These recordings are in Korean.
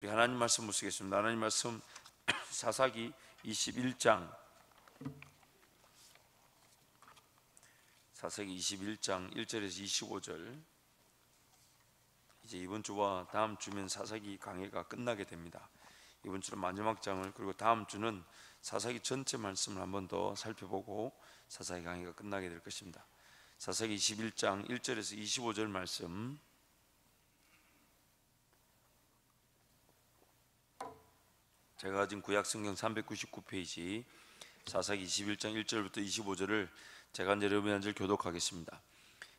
우리 하나님 말씀 보시겠습니다. 하나님 말씀 사사기 21장 사사기 21장 1절에서 25절. 이제 이번 주와 다음 주면 사사기 강해가 끝나게 됩니다. 이번 주는 마지막 장을, 그리고 다음 주는 사사기 전체 말씀을 한 번 더 살펴보고 사사기 강해가 끝나게 될 것입니다. 사사기 21장 1절에서 25절 말씀, 제가 가진 구약성경 399페이지 사사기 21장 1절부터 25절을 제가 이제 여러분이 한 절 교독하겠습니다.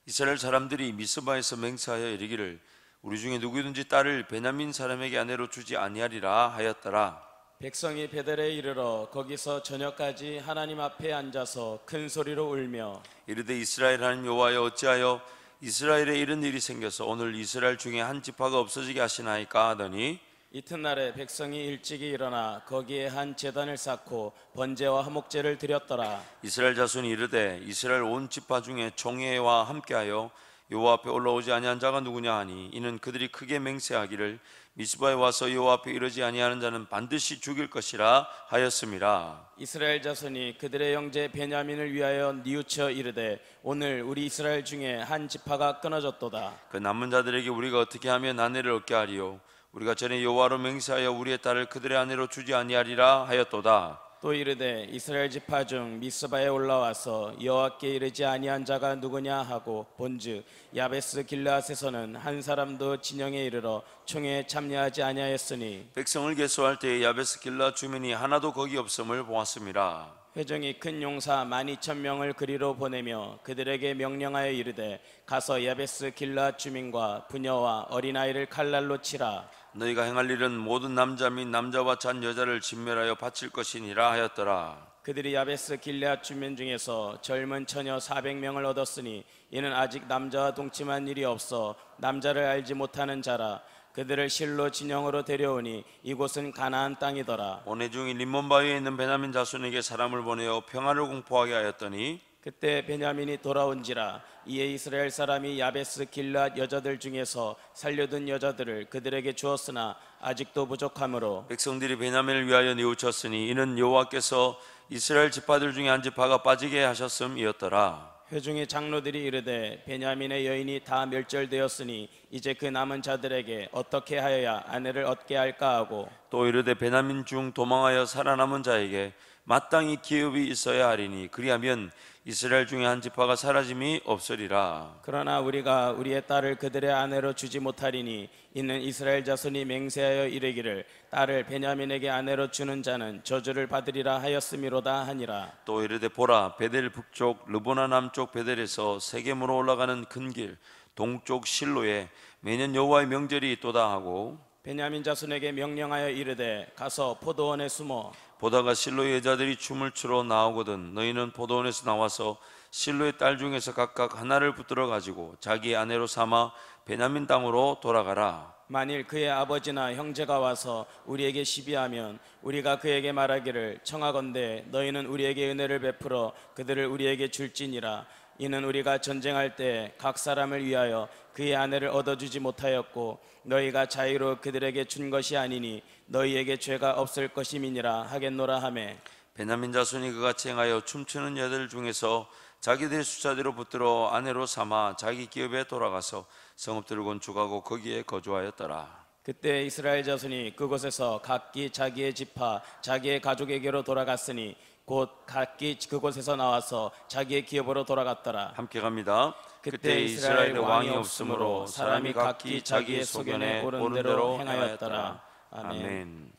이스라엘 사람들이 미스바에서 맹세하여 이르기를 우리 중에 누구든지 딸을 베냐민 사람에게 아내로 주지 아니하리라 하였더라. 백성이 베델에 이르러 거기서 저녁까지 하나님 앞에 앉아서 큰 소리로 울며 이르되 이스라엘 하나님 여호와여, 어찌하여 이스라엘에 이런 일이 생겨서 오늘 이스라엘 중에 한 지파가 없어지게 하시나이까 하더니, 이튿날에 백성이 일찍이 일어나 거기에 한 제단을 쌓고 번제와 화목제를 드렸더라. 이스라엘 자손이 이르되 이스라엘 온 지파 중에 총회와 함께하여 여호와 앞에 올라오지 아니한 자가 누구냐 하니, 이는 그들이 크게 맹세하기를 미스바에 와서 여호와 앞에 이르지 아니하는 자는 반드시 죽일 것이라 하였음이라. 이스라엘 자손이 그들의 형제 베냐민을 위하여 뉘우쳐 이르되 오늘 우리 이스라엘 중에 한 지파가 끊어졌도다. 그 남은 자들에게 우리가 어떻게 하면 아내를 얻게 하리요? 우리가 전에 여호와로 맹세하여 우리의 딸을 그들의 아내로 주지 아니하리라 하였도다. 또 이르되 이스라엘 지파 중 미스바에 올라와서 여호와께 이르지 아니한 자가 누구냐 하고 본즉 야베스 길르앗에서는 한 사람도 진영에 이르러 총회에 참여하지 아니하였으니, 백성을 계수할 때에 야베스 길르앗 주민이 하나도 거기 없음을 보았음이라. 회중이 큰 용사 12,000명을 그리로 보내며 그들에게 명령하여 이르되 가서 야베스 길르앗 주민과 부녀와 어린아이를 칼날로 치라. 너희가 행할 일은 모든 남자 및 남자와 잔 여자를 진멸하여 바칠 것이니라 하였더라. 그들이 야베스 길르앗 주민 중에서 젊은 처녀 400명을 얻었으니 이는 아직 남자와 동침한 일이 없어 남자를 알지 못하는 자라. 그들을 실로 진영으로 데려오니 이곳은 가나안 땅이더라. 오내 중인 림몬바위에 있는 베냐민 자손에게 사람을 보내어 평안을 공포하게 하였더니, 그때 베냐민이 돌아온지라. 이에 이스라엘 사람이 야베스 길르앗 여자들 중에서 살려둔 여자들을 그들에게 주었으나 아직도 부족하므로 백성들이 베냐민을 위하여 뉘우쳤으니 이는 여호와께서 이스라엘 지파들 중에 한 지파가 빠지게 하셨음이었더라. 회중의 장로들이 이르되 베냐민의 여인이 다 멸절되었으니 이제 그 남은 자들에게 어떻게 하여야 아내를 얻게 할까 하고, 또 이르되 베냐민 중 도망하여 살아남은 자에게 마땅히 기업이 있어야 하리니 그리하면 이스라엘 중에 한 지파가 사라짐이 없으리라. 그러나 우리가 우리의 딸을 그들의 아내로 주지 못하리니 이는 이스라엘 자손이 맹세하여 이르기를 딸을 베냐민에게 아내로 주는 자는 저주를 받으리라 하였음이로다 하니라. 또 이르되 보라, 베델 북쪽 르보나 남쪽 베델에서 세겜으로 올라가는 큰 길 동쪽 실로에 매년 여호와의 명절이 있도다 하고, 베냐민 자손에게 명령하여 이르되 가서 포도원에 숨어 보다가 실로의 여자들이 춤을 추러 나오거든 너희는 포도원에서 나와서 실로의 딸 중에서 각각 하나를 붙들어 가지고 자기의 아내로 삼아 베냐민 땅으로 돌아가라. 만일 그의 아버지나 형제가 와서 우리에게 시비하면 우리가 그에게 말하기를 청하건대 너희는 우리에게 은혜를 베풀어 그들을 우리에게 줄지니라. 이는 우리가 전쟁할 때 각 사람을 위하여 그의 아내를 얻어주지 못하였고 너희가 자유로 그들에게 준 것이 아니니 너희에게 죄가 없을 것임이니라 하겠노라 하매, 베냐민 자손이 그같이 행하여 춤추는 여자들 중에서 자기들의 수자대로 붙들어 아내로 삼아 자기 기업에 돌아가서 성읍들을 건축하고 거기에 거주하였더라. 그때 이스라엘 자손이 그곳에서 각기 자기의 지파 자기의 가족에게로 돌아갔으니 곧 각기 그곳에서 나와서 자기의 기업으로 돌아갔더라. 함께 갑니다. 그때 이스라엘에 왕이 없으므로 사람이 각기 자기의 소견에 옳은 대로 행하였더라. 아멘.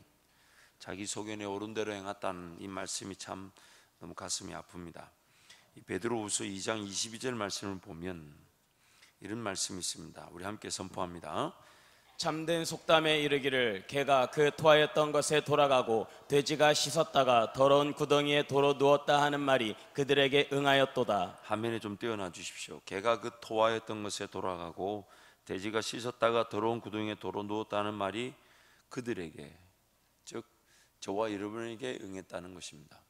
자기 소견에 옳은 대로 행했다는 이 말씀이 참 너무 가슴이 아픕니다. 이 베드로후서 2장 22절 말씀을 보면 이런 말씀이 있습니다. 우리 함께 선포합니다. 참된 속담에 이르기를 개가 그 토하였던 것에 돌아가고 돼지가 씻었다가 더러운 구덩이에 도로 누웠다 하는 말이 그들에게 응하였도다. 화면에 좀 띄워놔 주십시오. 개가 그 토하였던 것에 돌아가고 돼지가 씻었다가 더러운 구덩이에 도로 누웠다는 말이 그들에게, 즉 저와 여러분에게 응했다는 것입니다.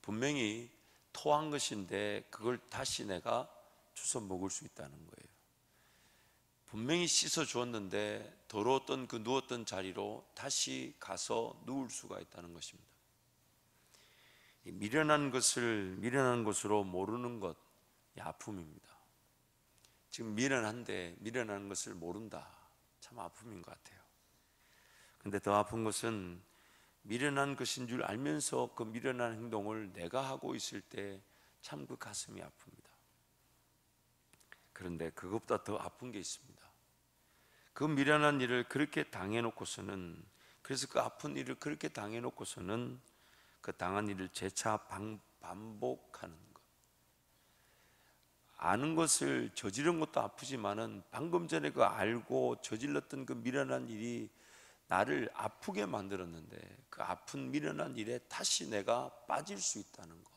분명히 토한 것인데 그걸 다시 내가 주워 먹을 수 있다는 거예요. 분명히 씻어 주었는데 더러웠던 그 누웠던 자리로 다시 가서 누울 수가 있다는 것입니다. 미련한 것을 미련한 것으로 모르는 것, 이 아픔입니다. 지금 미련한데 미련한 것을 모른다, 참 아픔인 것 같아요. 근데 더 아픈 것은 미련한 것인 줄 알면서 그 미련한 행동을 내가 하고 있을 때 참 그 가슴이 아픕니다. 그런데 그것보다 더 아픈 게 있습니다. 그 미련한 일을 그렇게 당해놓고서는, 그래서 그 아픈 일을 그렇게 당해놓고서는 그 당한 일을 재차 반복하는 것. 아는 것을 저지른 것도 아프지만은 방금 전에 그 알고 저질렀던 그 미련한 일이 나를 아프게 만들었는데 그 아픈 미련한 일에 다시 내가 빠질 수 있다는 것.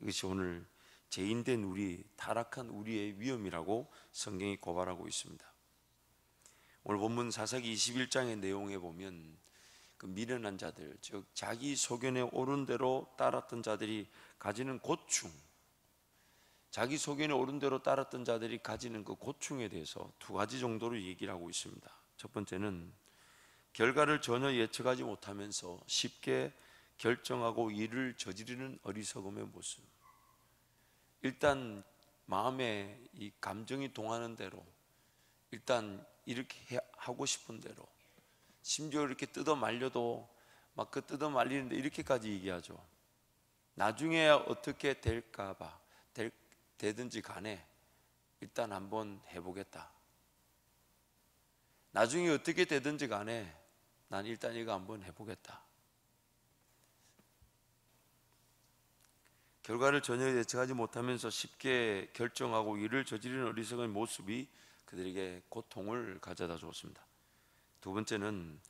이것이 오늘 죄인된 우리, 타락한 우리의 위험이라고 성경이 고발하고 있습니다. 오늘 본문 사사기 21장의 내용에 보면 그 미련한 자들, 즉 자기 소견에 옳은 대로 따랐던 자들이 가지는 고충, 자기 소견에 옳은 대로 따랐던 자들이 가지는 그 고충에 대해서 두 가지 정도로 얘기를 하고 있습니다. 첫 번째는 결과를 전혀 예측하지 못하면서 쉽게 결정하고 일을 저지르는 어리석음의 모습. 일단 마음에 이 감정이 동하는 대로, 일단 이렇게 하고 싶은 대로, 심지어 이렇게 뜯어 말려도 막 그 뜯어 말리는데 이렇게까지 얘기하죠. 나중에 어떻게 될까봐, 되든지 간에 일단 한번 해보겠다. 나중에 어떻게 되든지 간에 난 일단 이거 한번 해보겠다. 결과를 전혀 예측하지 못하면서 쉽게 결정하고 일을 저지르는 어리석은 모습이 그들에게 고통을 가져다 주었습니다. 두 번째는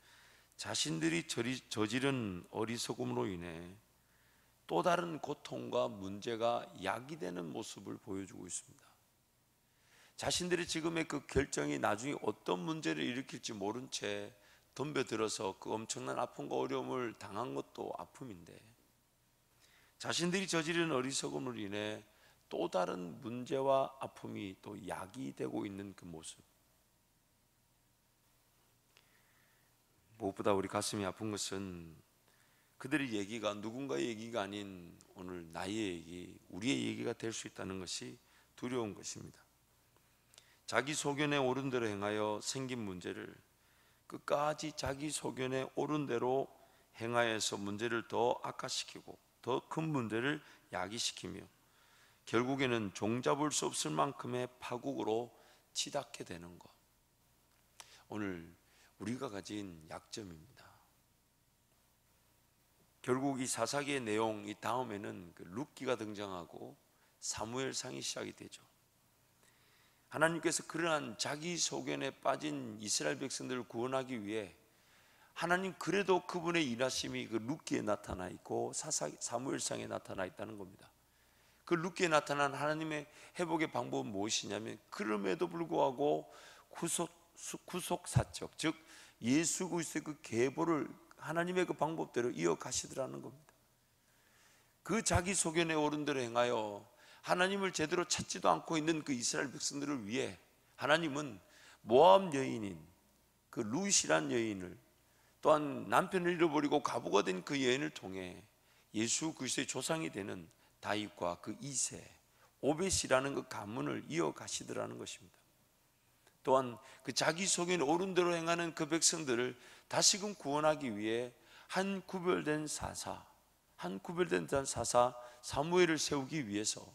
자신들이 저지른 어리석음으로 인해 또 다른 고통과 문제가 야기되는 모습을 보여주고 있습니다. 자신들이 지금의 그 결정이 나중에 어떤 문제를 일으킬지 모른 채 덤벼들어서 그 엄청난 아픔과 어려움을 당한 것도 아픔인데, 자신들이 저지른 어리석음으로 인해 또 다른 문제와 아픔이 또 야기되고 있는 그 모습. 무엇보다 우리 가슴이 아픈 것은 그들의 얘기가 누군가의 얘기가 아닌 오늘 나의 얘기, 우리의 얘기가 될 수 있다는 것이 두려운 것입니다. 자기 소견에 옳은 대로 행하여 생긴 문제를 끝까지 자기 소견에 옳은 대로 행하여서 문제를 더 악화시키고 더 큰 문제를 야기시키며 결국에는 종잡을 수 없을 만큼의 파국으로 치닫게 되는 것. 오늘 우리가 가진 약점입니다. 결국 이 사사기의 내용, 이 다음에는 그 룻기가 등장하고 사무엘상이 시작이 되죠. 하나님께서 그러한 자기 소견에 빠진 이스라엘 백성들을 구원하기 위해 하나님 그래도 그분의 일하심이 그 룻기에 나타나 있고 사무엘상에 나타나 있다는 겁니다. 그 룻기에 나타난 하나님의 회복의 방법은 무엇이냐면 그럼에도 불구하고 구속사적, 즉 예수 그리스도의 그 계보를 하나님의 그 방법대로 이어가시더라는 겁니다. 그 자기 소견에 옳은 대로 행하여 하나님을 제대로 찾지도 않고 있는 그 이스라엘 백성들을 위해 하나님은 모압 여인인 그 룻이란 여인을, 또한 남편을 잃어버리고 과부가 된 그 여인을 통해 예수 그리스도의 조상이 되는 다윗과 그 2세 오벳이라는 그 가문을 이어가시더라는 것입니다. 또한 그 자기 소견에 옳은 대로 행하는 그 백성들을 다시금 구원하기 위해 한 구별된 사사 사무엘을 세우기 위해서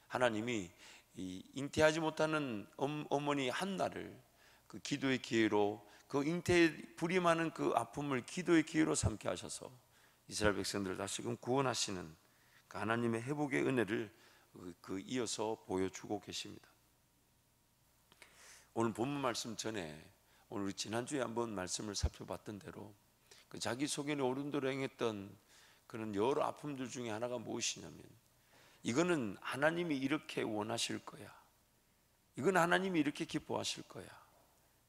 하나님이 이 잉태하지 못하는 어머니 한나를 그 기도의 기회로, 그 잉태에 불임하는 그 아픔을 기도의 기회로 삼게 하셔서 이스라엘 백성들을 다시금 구원하시는 그 하나님의 회복의 은혜를 이어서 보여주고 계십니다. 오늘 본문 말씀 전에 오늘 지난주에 한번 말씀을 살펴봤던 대로 그 자기 소견에 옳은 대로 행했던 그런 여러 아픔들 중에 하나가 무엇이냐면, 이거는 하나님이 이렇게 원하실 거야, 이건 하나님이 이렇게 기뻐하실 거야,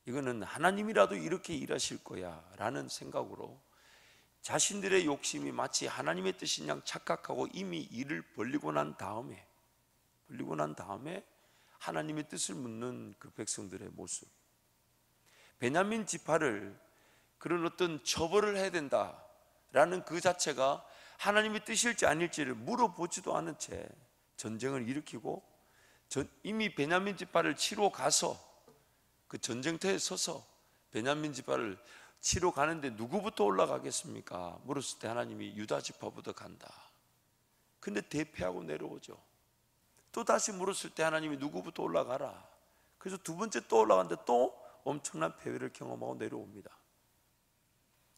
이거는 하나님이라도 이렇게 일하실 거야 라는 생각으로 자신들의 욕심이 마치 하나님의 뜻인 양 착각하고 이미 일을 벌리고 난 다음에 하나님의 뜻을 묻는 그 백성들의 모습. 베냐민 지파를 그런 어떤 처벌을 해야 된다라는 그 자체가 하나님의 뜻일지 아닐지를 물어보지도 않은 채 전쟁을 일으키고, 이미 베냐민 지파를 치러 가서 그 전쟁터에 서서 베냐민 지파를 치러 가는데 누구부터 올라가겠습니까? 물었을 때 하나님이 유다 지파부터 간다. 근데 대패하고 내려오죠. 또 다시 물었을 때 하나님이 누구부터 올라가라. 그래서 두 번째 또 올라가는데 또 엄청난 패배를 경험하고 내려옵니다.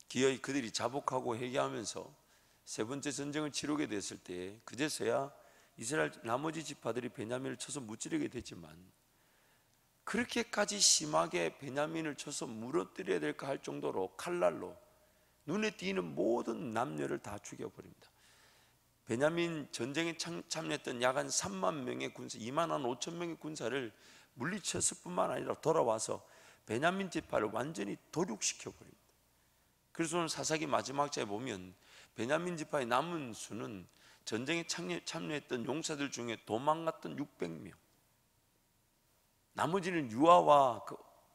기어이 그들이 자복하고 회개하면서 세 번째 전쟁을 치르게 됐을 때 그제서야 이스라엘 나머지 지파들이 베냐민을 쳐서 무찌르게 됐지만, 그렇게까지 심하게 베냐민을 쳐서 무너뜨려야 될까 할 정도로 칼날로 눈에 띄는 모든 남녀를 다 죽여버립니다. 베냐민 전쟁에 참여했던 약 한 3만 명의 군사, 2만 한 5천 명의 군사를 물리쳤을 뿐만 아니라 돌아와서 베냐민 지파를 완전히 도륙시켜버립니다. 그래서 오늘 사사기 마지막 장에 보면 베냐민 지파의 남은 수는 전쟁에 참여했던 용사들 중에 도망갔던 600명, 나머지는 유아와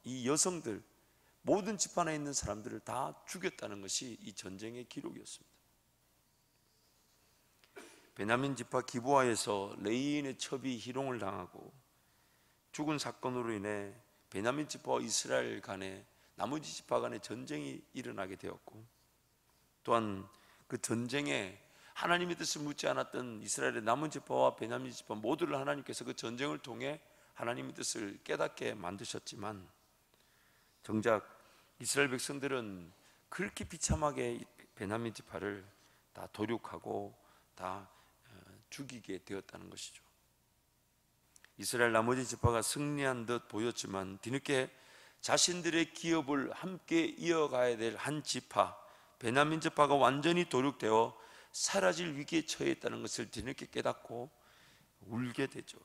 이 여성들, 모든 지파 안에 있는 사람들을 다 죽였다는 것이 이 전쟁의 기록이었습니다. 베냐민 지파 기브아에서 레이인의 첩이 희롱을 당하고 죽은 사건으로 인해 베냐민 지파와 이스라엘 간에, 나머지 지파 간에 전쟁이 일어나게 되었고, 또한 그 전쟁에 하나님의 뜻을 묻지 않았던 이스라엘의 남은 지파와 베냐민 지파 모두를 하나님께서 그 전쟁을 통해 하나님의 뜻을 깨닫게 만드셨지만, 정작 이스라엘 백성들은 그렇게 비참하게 베냐민 지파를 다 도륙하고 다 죽이게 되었다는 것이죠. 이스라엘 나머지 지파가 승리한 듯 보였지만 뒤늦게 자신들의 기업을 함께 이어가야 될 한 지파, 베냐민 지파가 완전히 도륙되어 사라질 위기에 처해 있다는 것을 뒤늦게 깨닫고 울게 되죠.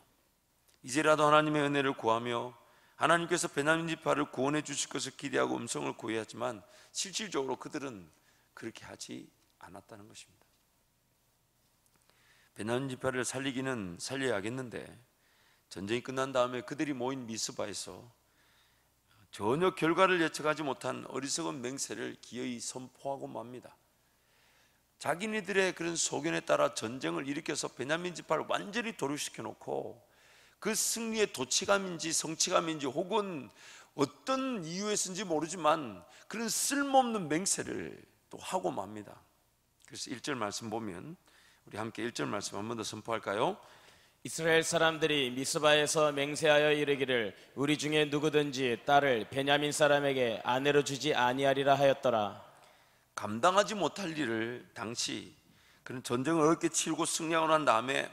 이제라도 하나님의 은혜를 구하며 하나님께서 베냐민 지파를 구원해 주실 것을 기대하고 음성을 구해야지만 실질적으로 그들은 그렇게 하지 않았다는 것입니다. 베냐민 지파를 살리기는 살려야겠는데 전쟁이 끝난 다음에 그들이 모인 미스바에서 전혀 결과를 예측하지 못한 어리석은 맹세를 기어이 선포하고 맙니다. 자기네들의 그런 소견에 따라 전쟁을 일으켜서 베냐민 지파를 완전히 도륙시켜 놓고 그 승리의 도치감인지 성취감인지 혹은 어떤 이유에서인지 모르지만 그런 쓸모없는 맹세를 또 하고 맙니다. 그래서 1절 말씀 보면 우리 함께 1절 말씀 한 번 더 선포할까요? 이스라엘 사람들이 미스바에서 맹세하여 이르기를 우리 중에 누구든지 딸을 베냐민 사람에게 아내로 주지 아니하리라 하였더라. 감당하지 못할 일을 당시 그런 전쟁을 어렵게 치르고 승리하고 난 다음에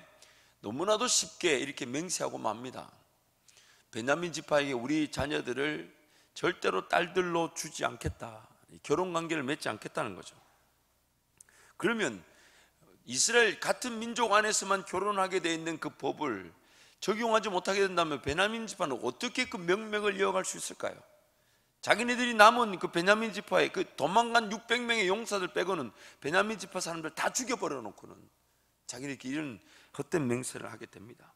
너무나도 쉽게 이렇게 맹세하고 맙니다. 베냐민 지파에게 우리 자녀들을 절대로 딸들로 주지 않겠다, 결혼관계를 맺지 않겠다는 거죠. 그러면 이스라엘 같은 민족 안에서만 결혼하게 되어 있는 그 법을 적용하지 못하게 된다면 베냐민 지파는 어떻게 그 명맥을 이어갈 수 있을까요? 자기네들이 남은 그 베냐민 지파의 그 도망간 600명의 용사들 빼고는 베냐민 지파 사람들 다 죽여버려 놓고는 자기네들끼리 이런 헛된 맹세를 하게 됩니다.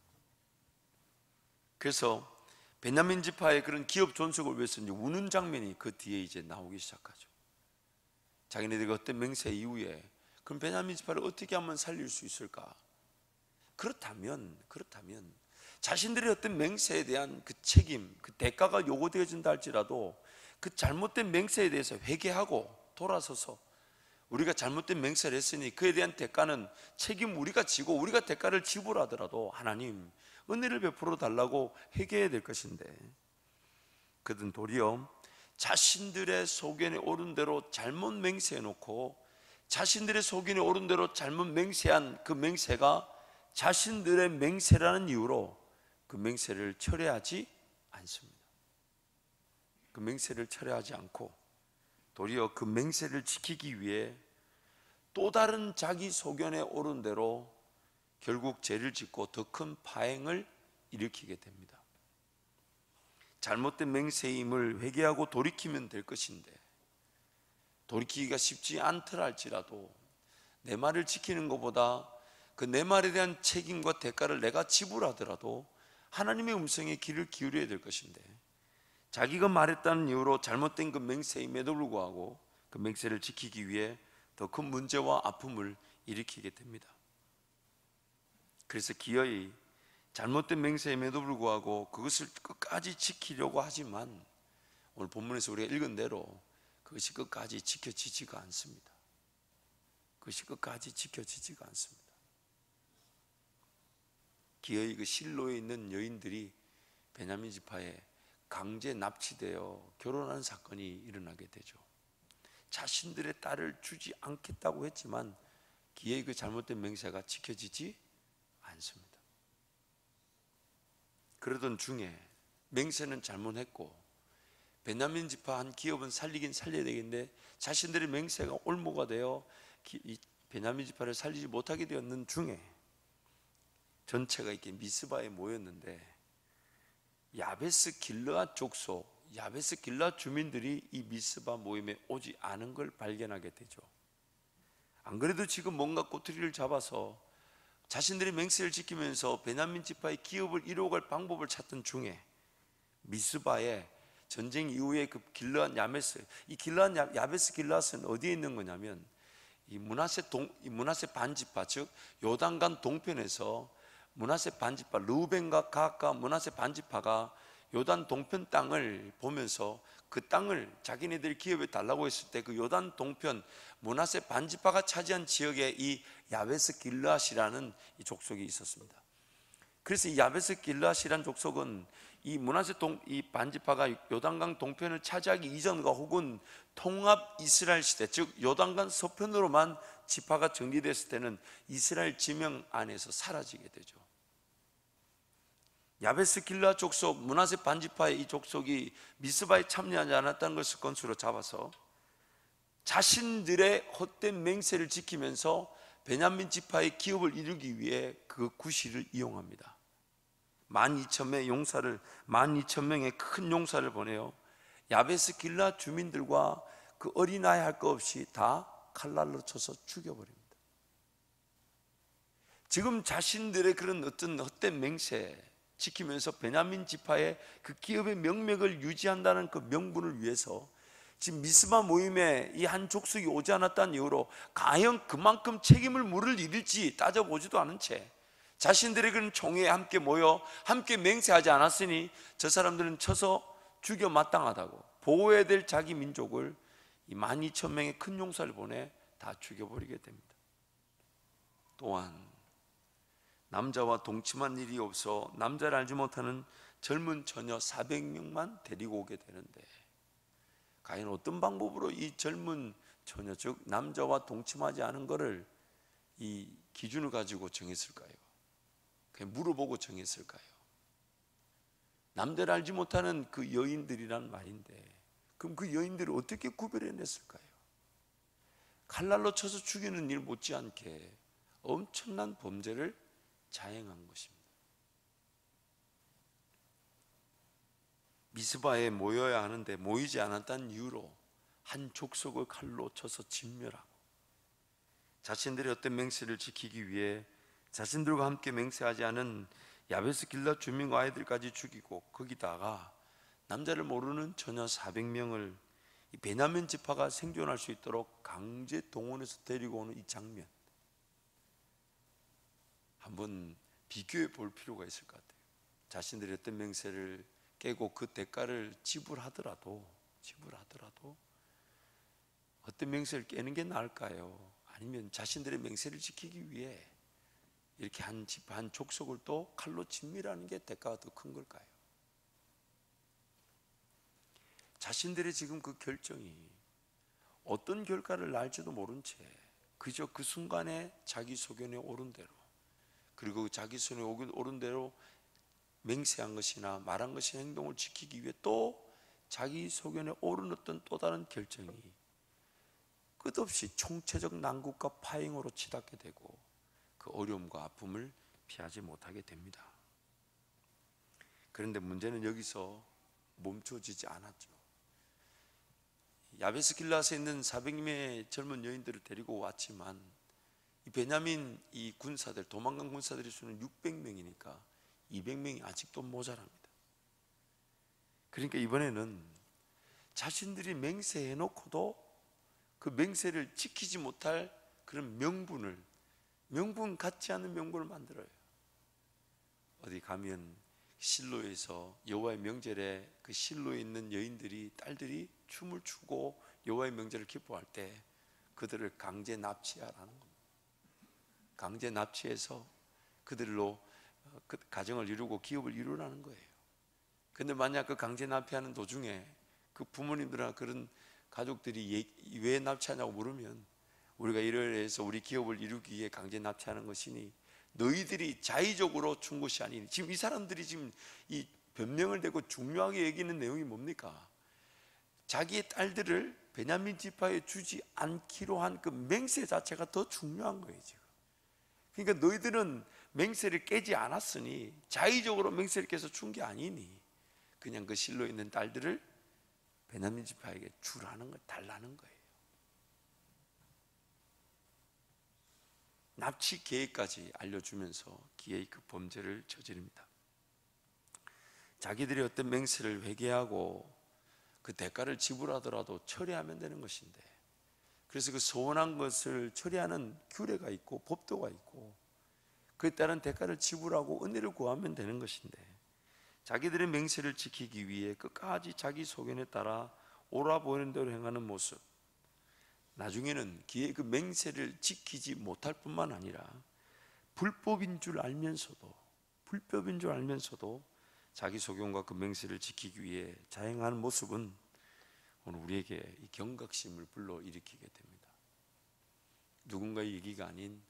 그래서 베냐민 지파의 그런 기업 존속을 위해서 이제 우는 장면이 그 뒤에 이제 나오기 시작하죠. 자기네들이 헛된 맹세 이후에 그럼 베냐민 지파를 어떻게 하면 살릴 수 있을까? 그렇다면 자신들의 어떤 맹세에 대한 그 책임, 그 대가가 요구되어진다 할지라도 그 잘못된 맹세에 대해서 회개하고 돌아서서 우리가 잘못된 맹세를 했으니 그에 대한 대가는 책임 우리가 지고 우리가 대가를 지불하더라도 하나님 은혜를 베풀어 달라고 회개해야 될 것인데, 그들은 도리어 자신들의 소견에 오른 대로 잘못 맹세해 놓고 자신들의 소견에 오른 대로 잘못 맹세한 그 맹세가 자신들의 맹세라는 이유로 그 맹세를 철회하지 않습니다. 그 맹세를 철회하지 않고 도리어 그 맹세를 지키기 위해 또 다른 자기 소견에 오른 대로 결국 죄를 짓고 더 큰 파행을 일으키게 됩니다. 잘못된 맹세임을 회개하고 돌이키면 될 것인데 돌이키기가 쉽지 않더라 할지라도 내 말을 지키는 것보다 그 내 말에 대한 책임과 대가를 내가 지불하더라도 하나님의 음성에 귀를 기울여야 될 것인데, 자기가 말했다는 이유로 잘못된 그 맹세임에도 불구하고 그 맹세를 지키기 위해 더 큰 문제와 아픔을 일으키게 됩니다. 그래서 기어이 잘못된 맹세임에도 불구하고 그것을 끝까지 지키려고 하지만, 오늘 본문에서 우리가 읽은 대로 그것이 끝까지 지켜지지가 않습니다. 그것이 끝까지 지켜지지가 않습니다. 기어이 그 실로에 있는 여인들이 베냐민 지파에 강제 납치되어 결혼하는 사건이 일어나게 되죠. 자신들의 딸을 주지 않겠다고 했지만 기어이 그 잘못된 맹세가 지켜지지 않습니다. 그러던 중에 맹세는 잘못했고 베냐민 지파 한 기업은 살리긴 살려야 되겠는데 자신들의 맹세가 올무가 되어 베냐민 지파를 살리지 못하게 되었는 중에 전체가 이렇게 미스바에 모였는데, 야베스 길르앗 족속, 야베스 길르앗 주민들이 이 미스바 모임에 오지 않은 걸 발견하게 되죠. 안 그래도 지금 뭔가 꼬투리를 잡아서 자신들의 맹세를 지키면서 베냐민 지파의 기업을 이루어갈 방법을 찾던 중에 미스바에 전쟁 이후에 그 길르앗 야베스, 이 길르앗 야베스 길르앗은 어디에 있는 거냐면 이 므낫세 반지파, 즉 요단강 동편에서 므낫세 반지파, 르우벤과 갓과 므낫세 반지파가 요단 동편 땅을 보면서 그 땅을 자기네들이 기업에 달라고 했을 때 그 요단 동편 므낫세 반지파가 차지한 지역에 이 야베스 길르앗이라는 이 족속이 있었습니다. 그래서 이 야베스 길르앗이라는 족속은 이 므낫세 이 반지파가 요단강 동편을 차지하기 이전과 혹은 통합 이스라엘 시대, 즉 요단강 서편으로만 지파가 정리됐을 때는 이스라엘 지명 안에서 사라지게 되죠. 야베스 길르앗 족속 므낫세 반지파의 이 족속이 미스바에 참여하지 않았다는 것을 건수로 잡아서 자신들의 헛된 맹세를 지키면서 베냐민 지파의 기업을 이루기 위해 그 구실을 이용합니다. 12,000명의 큰 용사를 보내요. 야베스 길르앗 주민들과 그 어린아이 할 것 없이 다 칼날로 쳐서 죽여버립니다. 지금 자신들의 그런 어떤 헛된 맹세 지키면서 베냐민 지파의 그 기업의 명맥을 유지한다는 그 명분을 위해서 지금 미스바 모임에 이 한 족속이 오지 않았다는 이유로 과연 그만큼 책임을 물을 일일지 따져보지도 않은 채 자신들의 그런 총회에 함께 모여 함께 맹세하지 않았으니 저 사람들은 쳐서 죽여 마땅하다고 보호해야 될 자기 민족을 이 12,000명의 큰 용사를 보내 다 죽여버리게 됩니다. 또한 남자와 동침한 일이 없어 남자를 알지 못하는 젊은 처녀 400명만 데리고 오게 되는데, 과연 어떤 방법으로 이 젊은 처녀, 즉 남자와 동침하지 않은 것을 이 기준을 가지고 정했을까요? 그냥 물어보고 정했을까요? 남자를 알지 못하는 그 여인들이란 말인데, 그럼 그 여인들을 어떻게 구별해냈을까요? 칼날로 쳐서 죽이는 일 못지않게 엄청난 범죄를 자행한 것입니다. 미스바에 모여야 하는데 모이지 않았다는 이유로 한 족속을 칼로 쳐서 진멸하고 자신들의 어떤 맹세를 지키기 위해 자신들과 함께 맹세하지 않은 야베스 길르앗 주민과 아이들까지 죽이고, 거기다가 남자를 모르는 처녀 400명을 이 베냐민 지파가 생존할 수 있도록 강제 동원해서 데리고 오는 이 장면, 한번 비교해 볼 필요가 있을 것 같아요. 자신들의 어떤 맹세를 깨고 그 대가를 지불하더라도 어떤 맹세를 깨는 게 나을까요? 아니면 자신들의 맹세를 지키기 위해 이렇게 한 지파 한 족속을 또 칼로 진멸하는 게 대가가 더 큰 걸까요? 자신들의 지금 그 결정이 어떤 결과를 낳을지도 모른 채 그저 그 순간에 자기 소견에 오른 대로, 그리고 자기 손에 오른 대로 맹세한 것이나 말한 것이나 행동을 지키기 위해 또 자기 소견에 오른 어떤 또 다른 결정이 끝없이 총체적 난국과 파행으로 치닫게 되고 그 어려움과 아픔을 피하지 못하게 됩니다. 그런데 문제는 여기서 멈춰지지 않았죠. 야베스 길르앗에 있는 400명의 젊은 여인들을 데리고 왔지만 이 베냐민 이 군사들, 도망간 군사들의 수는 600명이니까 200명이 아직도 모자랍니다. 그러니까 이번에는 자신들이 맹세해놓고도 그 맹세를 지키지 못할 그런 명분 같지 않은 명분을 만들어요. 어디 가면 실로에서 여호와의 명절에 그 실로에 있는 여인들이, 딸들이 춤을 추고 여호와의 명절을 기뻐할 때 그들을 강제 납치하라는 겁니다. 강제 납치해서 그들로 그 가정을 이루고 기업을 이루라는 거예요. 근데 만약 그 강제 납치하는 도중에 그 부모님들이나 그런 가족들이 왜 납치하냐고 물으면 우리가 이래서 우리 기업을 이루기 위해 강제 납치하는 것이니 너희들이 자의적으로 준 것이 아니니. 지금 이 사람들이 지금 이 변명을 대고 중요하게 여기는 내용이 뭡니까? 자기의 딸들을 베냐민 지파에 주지 않기로 한 그 맹세 자체가 더 중요한 거예요 지금. 그러니까 너희들은 맹세를 깨지 않았으니, 자의적으로 맹세를 깨서 준 게 아니니 그냥 그 실로 있는 딸들을 베냐민 지파에게 주라는 거, 달라는 거예요. 납치 계획까지 알려주면서 기어이 그 범죄를 저지릅니다. 자기들이 어떤 맹세를 회개하고 그 대가를 지불하더라도 처리하면 되는 것인데, 그래서 그 소원한 것을 처리하는 규례가 있고 법도가 있고 그에 따른 대가를 지불하고 은혜를 구하면 되는 것인데, 자기들의 맹세를 지키기 위해 끝까지 자기 소견에 따라 옳아 보이는 대로 행하는 모습, 나중에는 기의 그 맹세를 지키지 못할 뿐만 아니라 불법인 줄 알면서도 자기 소견과 그 맹세를 지키기 위해 자행하는 모습은 오늘 우리에게 이 경각심을 불러일으키게 됩니다. 누군가의 얘기가 아닌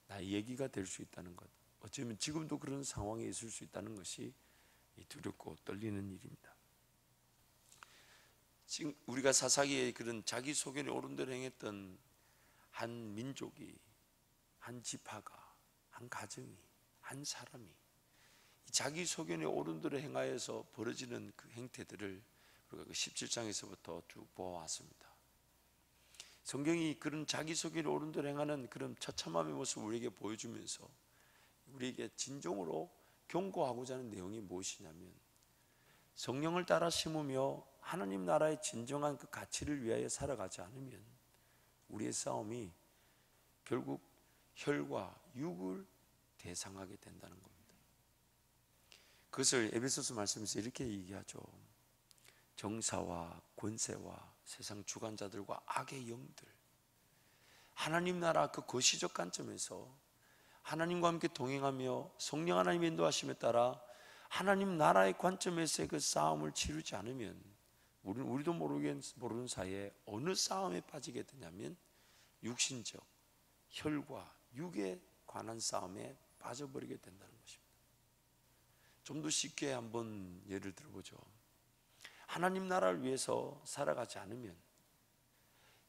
나의 얘기가 될 수 있다는 것, 어쩌면 지금도 그런 상황에 있을 수 있다는 것이 두렵고 떨리는 일입니다. 지금 우리가 사사기에 그런 자기 소견에 옳은 대로 행했던 한 민족이, 한 지파가, 한 가정이, 한 사람이 자기 소견에 옳은 대로 행하여서 벌어지는 그 행태들을 우리가 그 17장에서부터 쭉 보아왔습니다. 성경이 그런 자기 소견에 옳은 대로 행하는 그런 처참함의 모습을 우리에게 보여주면서 우리에게 진정으로 경고하고자 하는 내용이 무엇이냐면, 성령을 따라 심으며 하나님 나라의 진정한 그 가치를 위하여 살아가지 않으면 우리의 싸움이 결국 혈과 육을 대상하게 된다는 겁니다. 그것을 에베소서 말씀에서 이렇게 얘기하죠. 정사와 권세와 세상 주관자들과 악의 영들, 하나님 나라 그 거시적 관점에서 하나님과 함께 동행하며 성령 하나님의 인도하심에 따라 하나님 나라의 관점에서의 그 싸움을 치르지 않으면 우리도 모르는 사이에 어느 싸움에 빠지게 되냐면 육신적 혈과 육에 관한 싸움에 빠져버리게 된다는 것입니다. 좀 더 쉽게 한번 예를 들어보죠. 하나님 나라를 위해서 살아가지 않으면,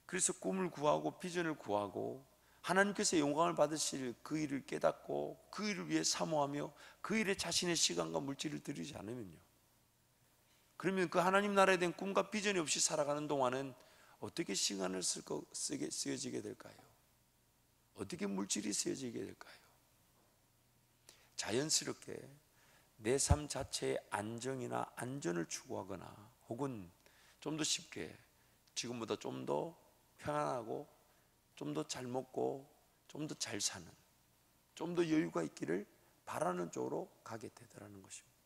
그래서 꿈을 구하고 비전을 구하고 하나님께서 영광을 받으실 그 일을 깨닫고 그 일을 위해 사모하며 그 일에 자신의 시간과 물질을 들이지 않으면요, 그러면 그 하나님 나라에 대한 꿈과 비전이 없이 살아가는 동안은 어떻게 시간을 쓰여지게 될까요? 어떻게 물질이 쓰여지게 될까요? 자연스럽게 내 삶 자체의 안정이나 안전을 추구하거나, 혹은 좀 더 쉽게 지금보다 좀 더 평안하고 좀 더 잘 먹고 좀 더 잘 사는, 좀 더 여유가 있기를 바라는 쪽으로 가게 되더라는 것입니다.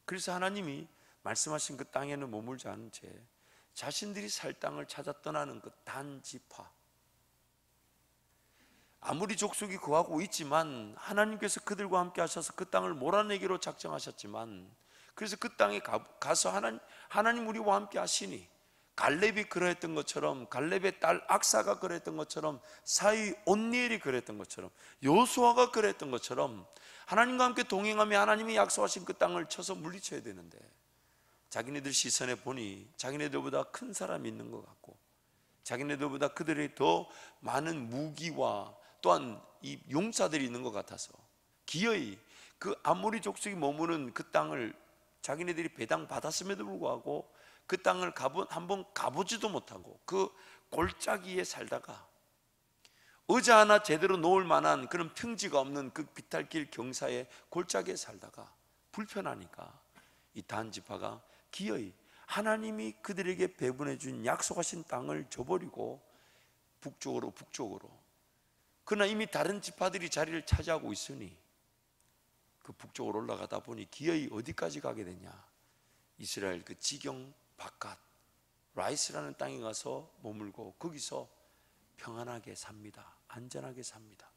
그래서 하나님이 말씀하신 그 땅에는 머물지 않은 채 자신들이 살 땅을 찾아 떠나는 그 단지파, 아무리 족속이 거하고 있지만 하나님께서 그들과 함께 하셔서 그 땅을 몰아내기로 작정하셨지만, 그래서 그 땅에 가서 하나님 우리와 함께 하시니, 갈렙이 그러했던 것처럼, 갈렙의 딸 악사가 그랬던 것처럼, 사위 온니엘이 그랬던 것처럼, 여호수아가 그랬던 것처럼 하나님과 함께 동행하며 하나님이 약속하신 그 땅을 쳐서 물리쳐야 되는데, 자기네들 시선에 보니 자기네들보다 큰 사람이 있는 것 같고, 자기네들보다 그들이 더 많은 무기와 또한 이 용사들이 있는 것 같아서 기어이 그 아모리 족속이 머무는 그 땅을 자기네들이 배당 받았음에도 불구하고 그 땅을 한번 가보지도 못하고 그 골짜기에 살다가 의자 하나 제대로 놓을 만한 그런 평지가 없는 그 비탈길 경사의 골짜기에 살다가 불편하니까 이 단지파가 기어이 하나님이 그들에게 배분해 준 약속하신 땅을 저버리고 북쪽으로 그러나 이미 다른 지파들이 자리를 차지하고 있으니 그 북쪽으로 올라가다 보니 기어이 어디까지 가게 되냐, 이스라엘 그 지경 바깥 라이스라는 땅에 가서 머물고 거기서 평안하게 삽니다. 안전하게 삽니다.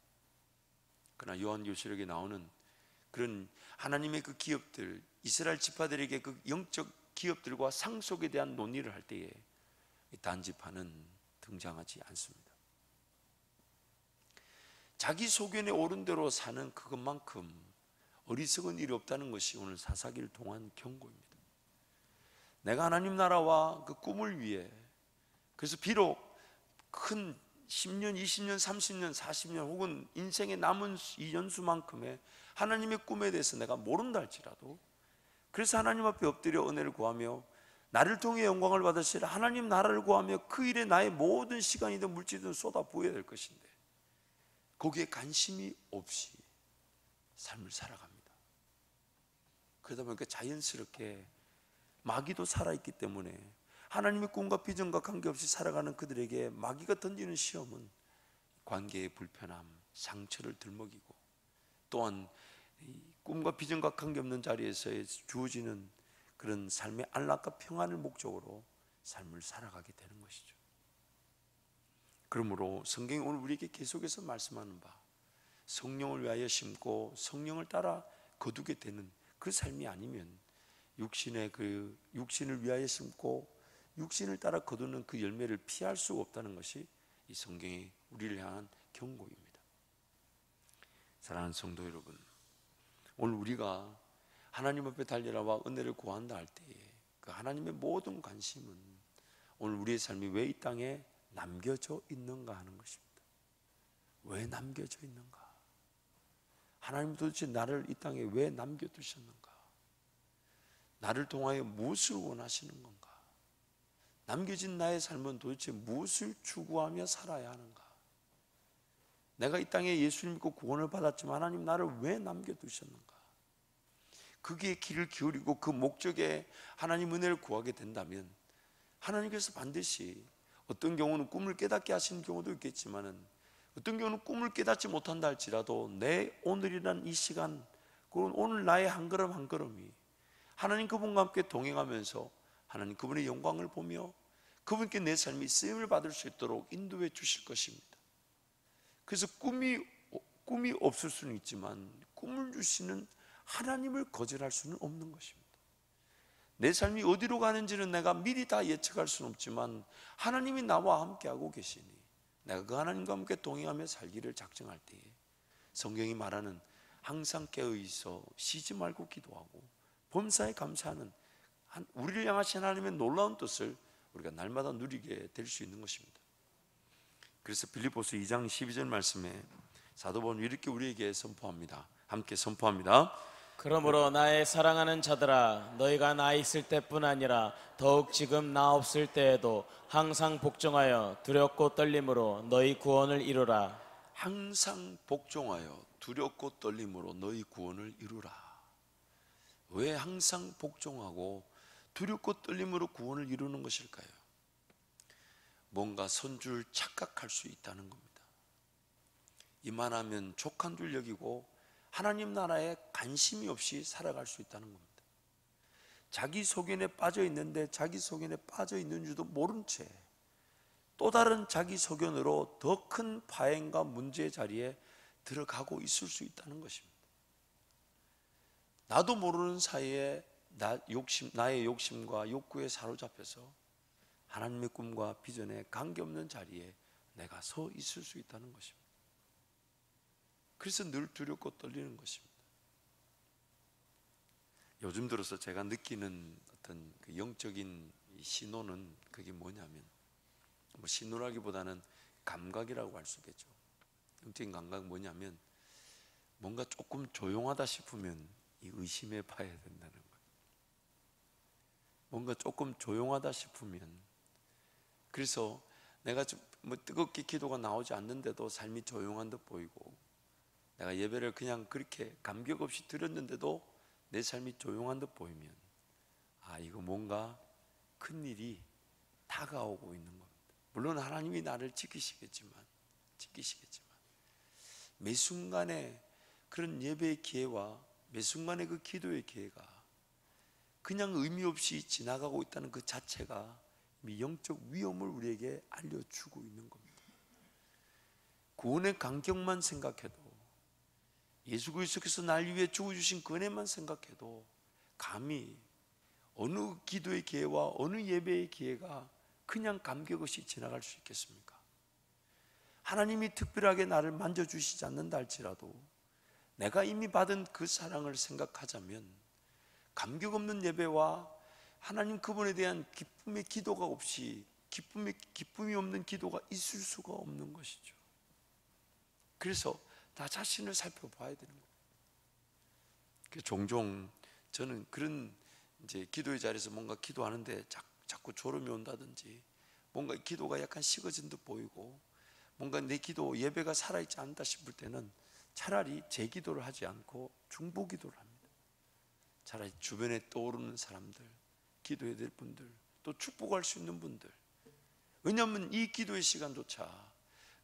그러나 요한계시록에 나오는 그런 하나님의 그 기업들, 이스라엘 지파들에게 그 영적 기업들과 상속에 대한 논의를 할 때에 이 단지파는 등장하지 않습니다. 자기 소견에 옳은 대로 사는 그것만큼 어리석은 일이 없다는 것이 오늘 사사기를 통한 경고입니다. 내가 하나님 나라와 그 꿈을 위해, 그래서 비록 큰 10년, 20년, 30년, 40년 혹은 인생의 남은 이 연수만큼의 하나님의 꿈에 대해서 내가 모른다 할지라도, 그래서 하나님 앞에 엎드려 은혜를 구하며 나를 통해 영광을 받으실 하나님 나라를 구하며 그 일에 나의 모든 시간이든 물질이든 쏟아 부어야 될 것인데 거기에 관심이 없이 삶을 살아갑니다. 그러다 보니까 자연스럽게 마귀도 살아있기 때문에 하나님의 꿈과 비전과 관계없이 살아가는 그들에게 마귀가 던지는 시험은 관계의 불편함, 상처를 들먹이고, 또한 꿈과 비전과 관계없는 자리에서 주어지는 그런 삶의 안락과 평안을 목적으로 삶을 살아가게 되는 것이죠. 그러므로 성경이 오늘 우리에게 계속해서 말씀하는 바, 성령을 위하여 심고 성령을 따라 거두게 되는 그 삶이 아니면 육신을 위하여 심고 육신을 따라 거두는 그 열매를 피할 수가 없다는 것이 이 성경이 우리를 향한 경고입니다. 사랑하는 성도 여러분, 오늘 우리가 하나님 앞에 달려나와 은혜를 구한다 할 때에 그 하나님의 모든 관심은 오늘 우리의 삶이 왜 이 땅에 남겨져 있는가 하는 것입니다. 왜 남겨져 있는가? 하나님 도대체 나를 이 땅에 왜 남겨두셨는가? 나를 통하여 무엇을 원하시는 건가? 남겨진 나의 삶은 도대체 무엇을 추구하며 살아야 하는가? 내가 이 땅에 예수를 믿고 구원을 받았지만 하나님 나를 왜 남겨두셨는가? 거기에 귀를 기울이고 그 목적에 하나님 은혜를 구하게 된다면 하나님께서 반드시 어떤 경우는 꿈을 깨닫게 하시는 경우도 있겠지만은 어떤 경우는 꿈을 깨닫지 못한다 할지라도 내 오늘이란 이 시간, 그건 오늘 나의 한 걸음 한 걸음이 하나님 그분과 함께 동행하면서 하나님 그분의 영광을 보며 그분께 내 삶이 쓰임을 받을 수 있도록 인도해 주실 것입니다. 그래서 꿈이 없을 수는 있지만 꿈을 주시는 하나님을 거절할 수는 없는 것입니다. 내 삶이 어디로 가는지는 내가 미리 다 예측할 수는 없지만 하나님이 나와 함께하고 계시니 내가 그 하나님과 함께 동행하며 살기를 작정할 때에 성경이 말하는 항상 깨어있어 쉬지 말고 기도하고 범사에 감사하는 우리를 향하신 하나님의 놀라운 뜻을 우리가 날마다 누리게 될 수 있는 것입니다. 그래서 빌립보서 2장 12절 말씀에 사도 바울은 이렇게 우리에게 선포합니다. 함께 선포합니다. 그러므로 나의 사랑하는 자들아, 너희가 나 있을 때뿐 아니라 더욱 지금 나 없을 때에도 항상 복종하여 두렵고 떨림으로 너희 구원을 이루라. 항상 복종하여 두렵고 떨림으로 너희 구원을 이루라. 왜 항상 복종하고 두렵고 떨림으로 구원을 이루는 것일까요? 뭔가 선줄 착각할 수 있다는 겁니다. 이만하면 족한 줄 여기고 하나님 나라에 관심이 없이 살아갈 수 있다는 겁니다. 자기 소견에 빠져 있는데 자기 소견에 빠져 있는 줄도 모른 채 또 다른 자기 소견으로 더 큰 파행과 문제의 자리에 들어가고 있을 수 있다는 것입니다. 나도 모르는 사이에 나의 욕심과 욕구에 사로잡혀서 하나님의 꿈과 비전에 관계없는 자리에 내가 서 있을 수 있다는 것입니다. 그래서 늘 두렵고 떨리는 것입니다. 요즘 들어서 제가 느끼는 어떤 그 영적인 신호는 그게 뭐냐면, 뭐 신호라기보다는 감각이라고 할 수 있겠죠. 영적인 감각은 뭐냐면 뭔가 조금 조용하다 싶으면 이 의심해 봐야 된다는 거예요. 뭔가 조금 조용하다 싶으면, 그래서 내가 좀 뭐 뜨겁게 기도가 나오지 않는데도 삶이 조용한 듯 보이고, 내가 예배를 그냥 그렇게 감격 없이 드렸는데도 내 삶이 조용한 듯 보이면, 아, 이거 뭔가 큰 일이 다가오고 있는 겁니다. 물론 하나님이 나를 지키시겠지만 매 순간에 그런 예배의 기회와 매 순간의 그 기도의 기회가 그냥 의미 없이 지나가고 있다는 그 자체가 이미 영적 위험을 우리에게 알려주고 있는 겁니다. 구원의 간격만 생각해도, 예수 그리스도께서 날 위해 죽어주신 그 은혜만 생각해도 감히 어느 기도의 기회와 어느 예배의 기회가 그냥 감격 없이 지나갈 수 있겠습니까? 하나님이 특별하게 나를 만져주시지 않는다 할지라도 내가 이미 받은 그 사랑을 생각하자면 감격 없는 예배와 하나님 그분에 대한 기쁨의 기도가 없이 기쁨이 없는 기도가 있을 수가 없는 것이죠. 그래서 나 자신을 살펴봐야 되는 거예요. 종종 저는 그런 이제 기도의 자리에서 뭔가 기도하는데 자꾸 졸음이 온다든지, 뭔가 기도가 약간 식어진 듯 보이고, 뭔가 내 기도 예배가 살아있지 않다 싶을 때는 차라리 제 기도를 하지 않고 중보 기도를 합니다. 차라리 주변에 떠오르는 사람들, 기도해야 될 분들, 또 축복할 수 있는 분들. 왜냐하면 이 기도의 시간조차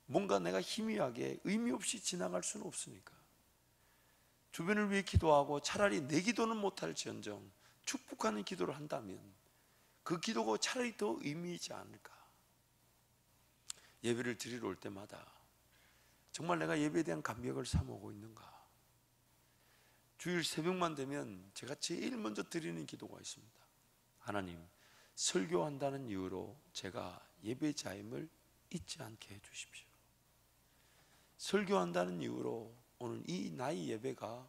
뭔가 내가 희미하게 의미 없이 지나갈 수는 없으니까 주변을 위해 기도하고 차라리 내 기도는 못할지언정 축복하는 기도를 한다면 그 기도가 차라리 더 의미 있지 않을까. 예배를 드리러 올 때마다 정말 내가 예배에 대한 감격을 삼아오고 있는가. 주일 새벽만 되면 제가 제일 먼저 드리는 기도가 있습니다. 하나님, 설교한다는 이유로 제가 예배자임을 잊지 않게 해주십시오. 설교한다는 이유로 오늘 이 나의 예배가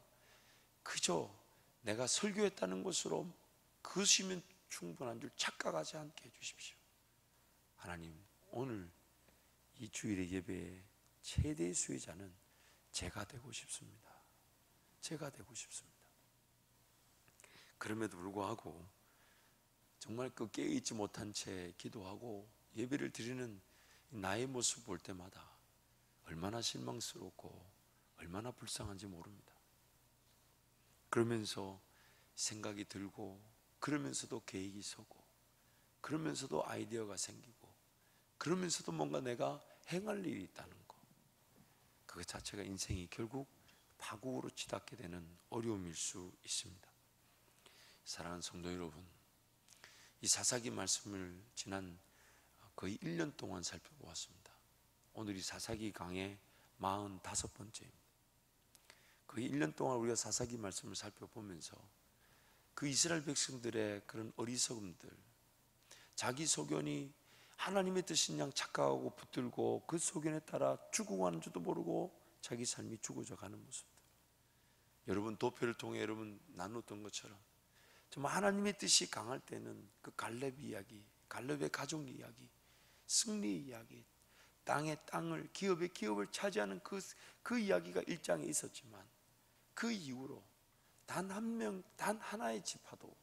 그저 내가 설교했다는 것으로 그것이면 충분한 줄 착각하지 않게 해주십시오. 하나님, 오늘 이 주일의 예배의 최대의 수혜자는 제가 되고 싶습니다. 제가 되고 싶습니다. 그럼에도 불구하고 정말 그 깨어있지 못한 채 기도하고 예배를 드리는 나의 모습 볼 때마다 얼마나 실망스럽고 얼마나 불쌍한지 모릅니다. 그러면서 생각이 들고, 그러면서도 계획이 서고, 그러면서도 아이디어가 생기고, 그러면서도 뭔가 내가 행할 일이 있다는 거, 그것 자체가 인생이 결국 파국으로 치닫게 되는 어려움일 수 있습니다. 사랑하는 성도 여러분, 이 사사기 말씀을 지난 거의 1년 동안 살펴보았습니다. 오늘이 사사기 강의 45번째입니다. 거의 1년 동안 우리가 사사기 말씀을 살펴보면서 그 이스라엘 백성들의 그런 어리석음들, 자기 소견이 하나님의 뜻인 양 착각하고 붙들고 그 소견에 따라 죽어가는 줄도 모르고 자기 삶이 죽어져 가는 모습들, 여러분 도표를 통해 여러분 나눴던 것처럼 정말 하나님의 뜻이 강할 때는 그 갈렙 이야기, 갈렙의 가족 이야기, 승리 이야기, 땅의 땅을, 기업의 기업을 차지하는 그 이야기가 1장에 있었지만 그 이후로 단 하나의 지파도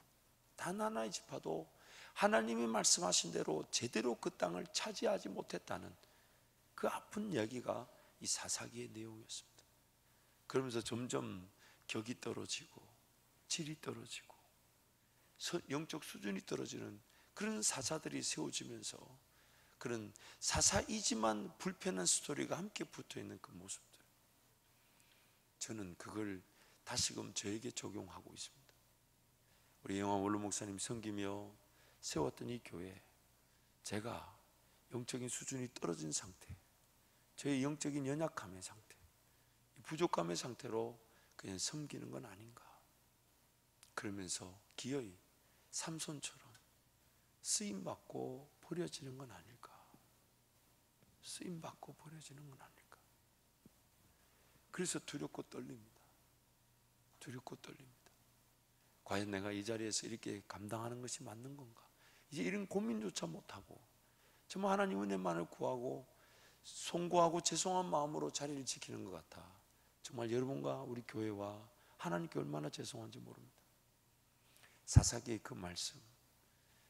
하나님이 말씀하신 대로 제대로 그 땅을 차지하지 못했다는 그 아픈 이야기가 이 사사기의 내용이었습니다. 그러면서 점점 격이 떨어지고 질이 떨어지고 영적 수준이 떨어지는 그런 사사들이 세워지면서 그런 사사이지만 불편한 스토리가 함께 붙어있는 그 모습들, 저는 그걸 다시금 저에게 적용하고 있습니다. 우리 영화 원로 목사님이 섬기며 세웠던 이 교회, 제가 영적인 수준이 떨어진 상태, 저의 영적인 연약함의 상태, 부족함의 상태로 그냥 섬기는 건 아닌가. 그러면서 기어이 삼손처럼 쓰임받고 버려지는 건 아닐까. 쓰임받고 버려지는 건 아닐까. 그래서 두렵고 떨립니다. 두렵고 떨립니다. 과연 내가 이 자리에서 이렇게 감당하는 것이 맞는 건가? 이제 이런 고민조차 못하고 정말 하나님 은혜만을 구하고 송구하고 죄송한 마음으로 자리를 지키는 것 같아. 정말 여러분과 우리 교회와 하나님께 얼마나 죄송한지 모릅니다. 사사기의 그 말씀,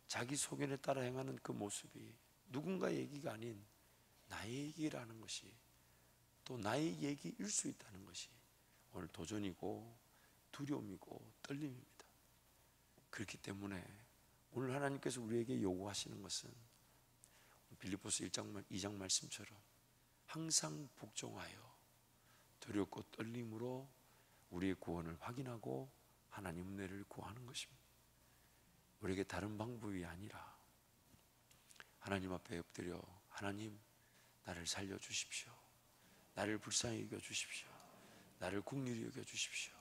자기 소견에 따라 행하는 그 모습이 누군가의 얘기가 아닌 나의 얘기라는 것이 또 나의 얘기일 수 있다는 것이 오늘 도전이고 두려움이고 떨림입니다. 그렇기 때문에 오늘 하나님께서 우리에게 요구하시는 것은 빌립보서 2장 말씀처럼 항상 복종하여 두렵고 떨림으로 우리의 구원을 확인하고 하나님 은혜를 구하는 것입니다. 우리에게 다른 방법이 아니라 하나님 앞에 엎드려 하나님, 나를 살려주십시오. 나를 불쌍히 여겨주십시오. 나를 긍휼히 여겨주십시오.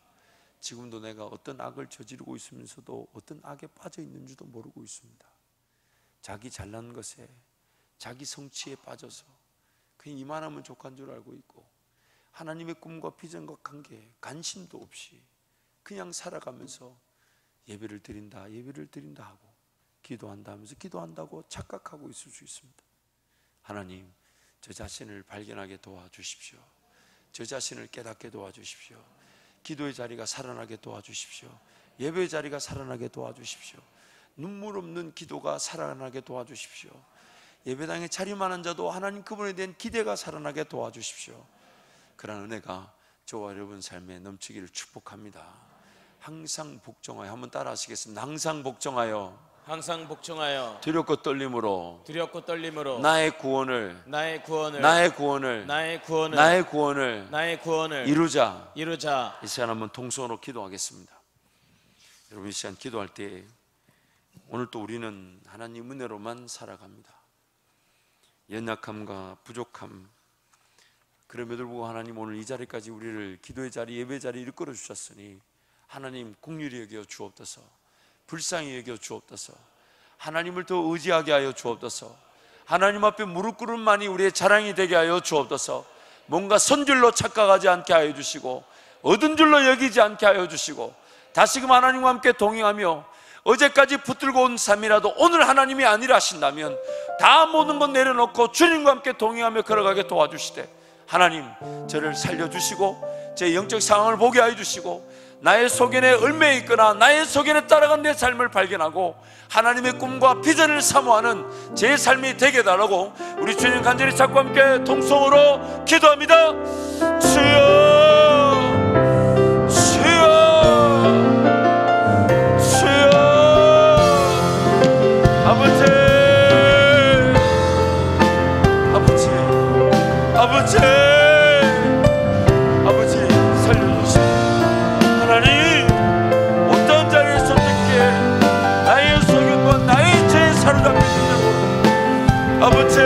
지금도 내가 어떤 악을 저지르고 있으면서도 어떤 악에 빠져 있는지도 모르고 있습니다. 자기 잘난 것에, 자기 성취에 빠져서 그냥 이만하면 족한 줄 알고 있고 하나님의 꿈과 비전과 관계에 관심도 없이 그냥 살아가면서 예배를 드린다 하고 기도한다 하면서 기도한다고 착각하고 있을 수 있습니다. 하나님, 저 자신을 발견하게 도와주십시오. 저 자신을 깨닫게 도와주십시오. 기도의 자리가 살아나게 도와주십시오. 예배의 자리가 살아나게 도와주십시오. 눈물 없는 기도가 살아나게 도와주십시오. 예배당에 자리만한 자도 하나님 그분에 대한 기대가 살아나게 도와주십시오. 그런 은혜가 저와 여러분 삶에 넘치기를 축복합니다. 항상 복종하여, 한번 따라 하시겠습니다. 항상 복종하여 두렵고 떨림으로 나의 구원을 이루자. 이 시간 한번 통성으로 기도하겠습니다. 여러분, 이 시간 기도할 때 오늘 또 우리는 하나님 은혜로만 살아갑니다. 연약함과 부족함, 그럼에도 불구하고 하나님 오늘 이 자리까지 우리를 기도의 자리, 예배의 자리 이끌어 주셨으니 하나님 긍휼히 여겨 주옵소서. 불쌍히 여겨 주옵소서. 하나님을 더 의지하게 하여 주옵소서. 하나님 앞에 무릎 꿇음만이 우리의 자랑이 되게 하여 주옵소서. 뭔가 선줄로 착각하지 않게 하여 주시고 얻은 줄로 여기지 않게 하여 주시고 다시금 하나님과 함께 동행하며 어제까지 붙들고 온 삶이라도 오늘 하나님이 아니라 하신다면 다 모든 것 내려놓고 주님과 함께 동행하며 걸어가게 도와주시되 하나님, 저를 살려주시고 제 영적 상황을 보게 하여 주시고 나의 소견에 얽매여 있거나 나의 소견에 따라간 내 삶을 발견하고 하나님의 꿈과 비전을 사모하는 제 삶이 되게 해달라고 우리 주님 간절히 잡고 함께 통성으로 기도합니다. 주여, 주여, 주여. 아버지, 아버지, 아버지, 아버지 살려주시오. 하나님, 어떤 자리에서 듣기에 나의 소견과 나의 죄에 사로잡혀 있는지 모르고 아버지,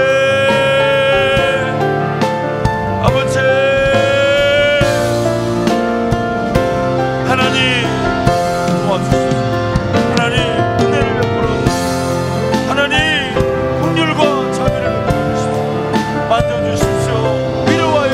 아버지, 하나님 도와주시오. 하나님 은혜를 베풀어 주시오. 하나님 긍휼과 자비를 베풀어 주십시오. 만져주십시오. 위로하여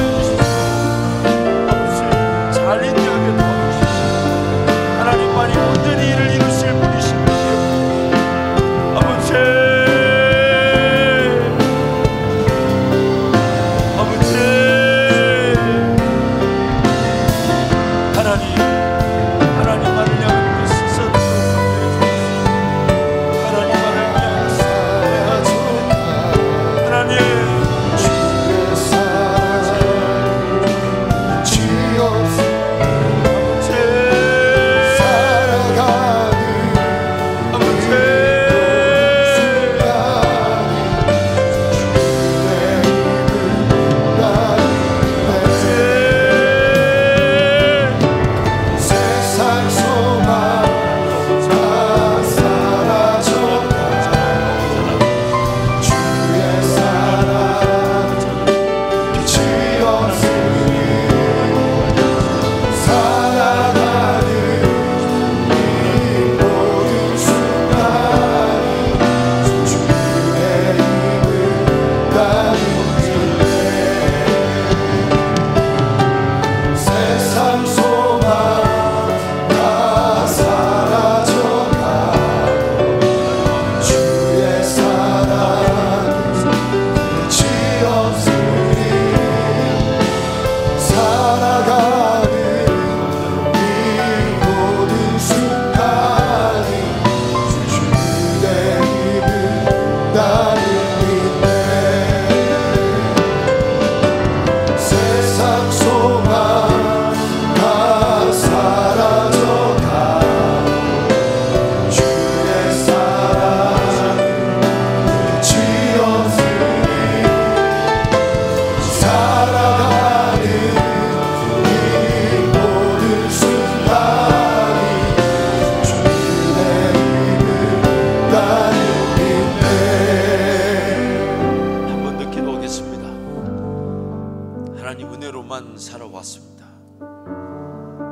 하나님 은혜로만 살아왔습니다.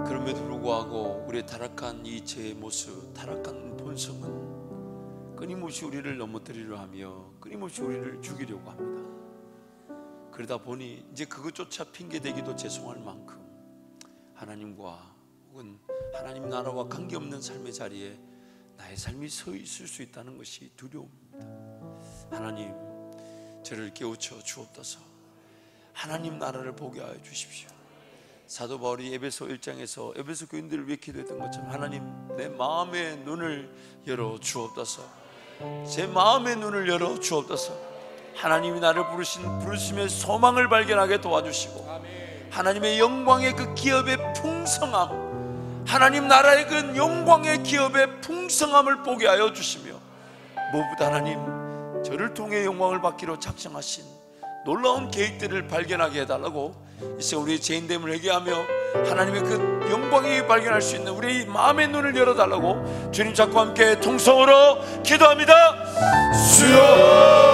그럼에도 불구하고 우리의 타락한 이 죄의 모습, 타락한 본성은 끊임없이 우리를 넘어뜨리려 하며 끊임없이 우리를 죽이려고 합니다. 그러다 보니 이제 그것조차 핑계대기도 죄송할 만큼 하나님과 혹은 하나님 나라와 관계없는 삶의 자리에 나의 삶이 서 있을 수 있다는 것이 두려움입니다. 하나님, 저를 깨우쳐 주옵소서. 하나님 나라를 보게 하여 주십시오. 사도 바울이 에베소 1장에서 에베소 교인들을 위해 기도했던 것처럼 하나님, 내 마음의 눈을 열어 주옵소서. 제 마음의 눈을 열어 주옵소서. 하나님이 나를 부르심의 소망을 발견하게 도와주시고, 하나님의 영광의 그 기업의 풍성함, 하나님 나라의 그 영광의 기업의 풍성함을 보게 하여 주시며, 무엇보다 하나님, 저를 통해 영광을 받기로 작정하신 놀라운 계획들을 발견하게 해달라고, 이제 우리의 죄인됨을 회개하며 하나님의 그 영광이 발견할 수 있는 우리의 마음의 눈을 열어달라고 주님 잡고 함께 통성으로 기도합니다. 주여,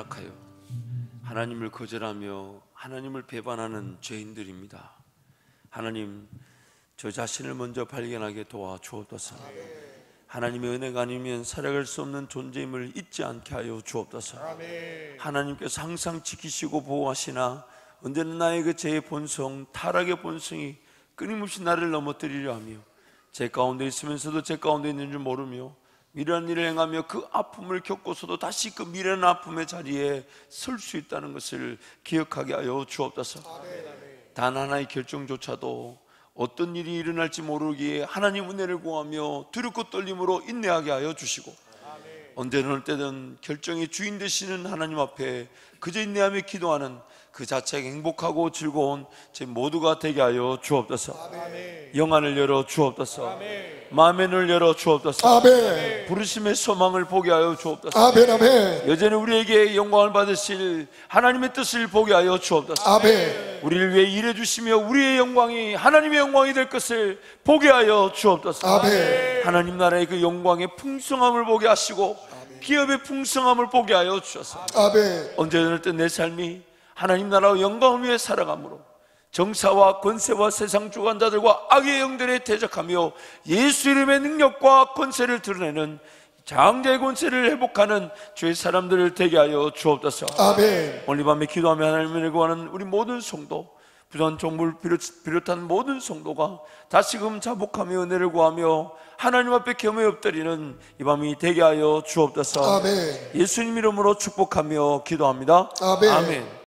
타락하여 하나님을 거절하며 하나님을 배반하는 죄인들입니다. 하나님, 저 자신을 먼저 발견하게 도와주옵소서. 하나님의 은혜가 아니면 살아갈 수 없는 존재임을 잊지 않게 하여 주옵소서. 하나님께서 항상 지키시고 보호하시나 언제나 나의 그 죄의 본성, 타락의 본성이 끊임없이 나를 넘어뜨리려 하며 제 가운데 있으면서도 제 가운데 있는 줄 모르며 미련한 일을 행하며 그 아픔을 겪고서도 다시 그 미련한 아픔의 자리에 설 수 있다는 것을 기억하게 하여 주옵소서. 단 하나의 결정조차도 어떤 일이 일어날지 모르기에 하나님 은혜를 구하며 두렵고 떨림으로 인내하게 하여 주시고 언제든 어느 때든 결정의 주인 되시는 하나님 앞에 그저 인내하며 기도하는 그 자체가 행복하고 즐거운 제 모두가 되게 하여 주옵소서. 영안을 열어 주옵소서. 마음의 눈을 열어 주옵소서. 부르심의 소망을 보게 하여 주옵소서. 여전히 우리에게 영광을 받으실 하나님의 뜻을 보게 하여 주옵소서. 우리를 위해 일해 주시며 우리의 영광이 하나님의 영광이 될 것을 보게 하여 주옵소서. 하나님 나라의 그 영광의 풍성함을 보게 하시고 기업의 풍성함을 보게 하여 주셔서 언제든 내 삶이 하나님 나라의 영광을 위해 살아가므로 정사와 권세와 세상 주관자들과 악의 영들에 대적하며 예수 이름의 능력과 권세를 드러내는 장자의 권세를 회복하는 주의 사람들을 되게 하여 주옵소서. 오늘 밤에 기도하며 하나님을 구하는 우리 모든 성도, 부전 종부를 비롯한 모든 성도가 다시금 자복하며 은혜를 구하며 하나님 앞에 겸허히 엎드리는 이 밤이 되게 하여 주옵소서. 예수님 이름으로 축복하며 기도합니다. 아멘.